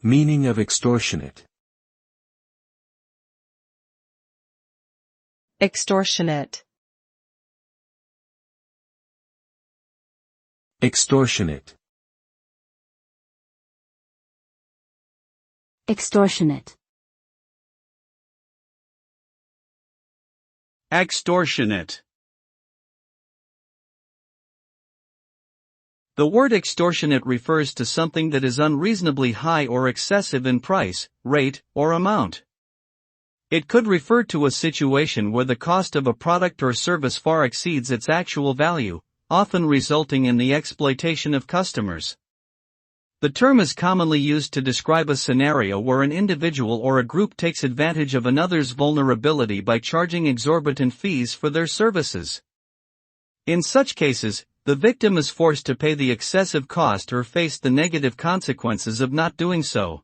Meaning of extortionate. Extortionate. Extortionate. Extortionate. Extortionate. The word extortionate refers to something that is unreasonably high or excessive in price, rate, or amount. It could refer to a situation where the cost of a product or service far exceeds its actual value, often resulting in the exploitation of customers. The term is commonly used to describe a scenario where an individual or a group takes advantage of another's vulnerability by charging exorbitant fees for their services. In such cases, the victim is forced to pay the excessive cost or face the negative consequences of not doing so.